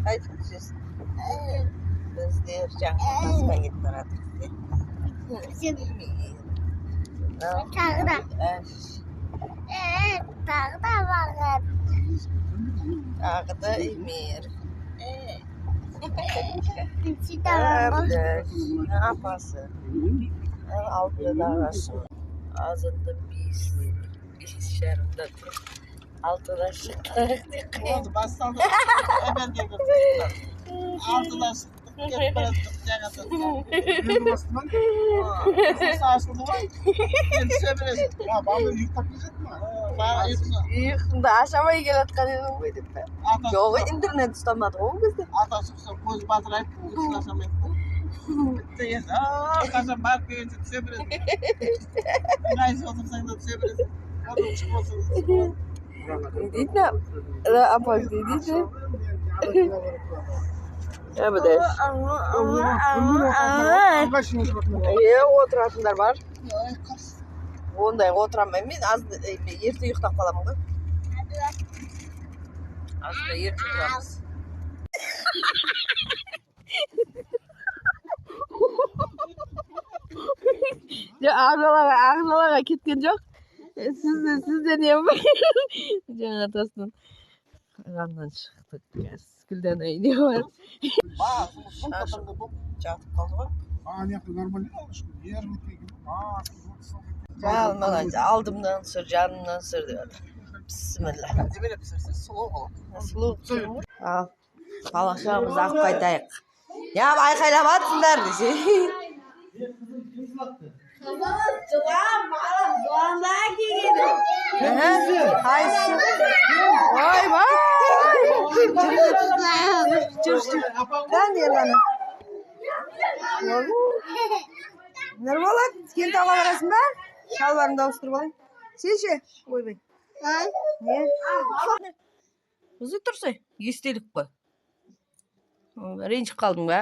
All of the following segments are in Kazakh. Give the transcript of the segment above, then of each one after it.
Қайтып түсесің? Біздер жақындасқа кетіп баратырмыз. Tағы да. Тағы да бағыр. Тағы да Эмир. Апасы. Алтыда ағасы. Азында 5 жарымда тұрып. 6-да шықтық. Oldu bastırdı. Hemen de götürdüler. 6'da çıktık. Gelip bıraktık. Yanında. Yürü bastım lan. Saçıldı var. Kendisi ömürlesin. Ya bana yük takmayacak mı? Bana yükünü. Yıkında aşamaya geletken edim koydum ben. Yok internet tutamadı o bizde. Ata çıksa koz batırayıp yükünü aşamayıp. Bitti ya. Kaçan bark köyünce düşebilirsin. Neyse otursan da düşebilirsin. Kadın çıkmasın. Dedin apa dedin? Ya bu da. Oturasınlar var. Onday oturamam men az erте uyktab qalamın da. Azda erте turamız. Ya ağzılara ketken жоқ. Sizden yapmayın. Жаңа тастан қаннан шықтық. Гүлден үйде бар. Жатып қалды ғой. Маған алдымнан сыр, жанымнан сыр деп жатыр. Бісміллә. Сұлу пісірім ғой. Ал, балақшамызды алып қайтайық. Я айқайлап атсыңдар десе. Ойбай! Жүр. Қандай ерланы? Нұрболат, кент ала барасың ба? Шалбарыңды ауыстырып алайын. Сен ше? Ойбай. Не? Ұзы тұрсай, естелік қой. Ренжіп қалдың ба?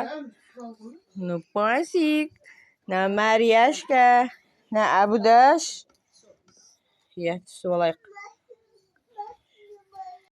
Ну, пасик. На Марияшка. На Абудаш. Я түсіп алайық.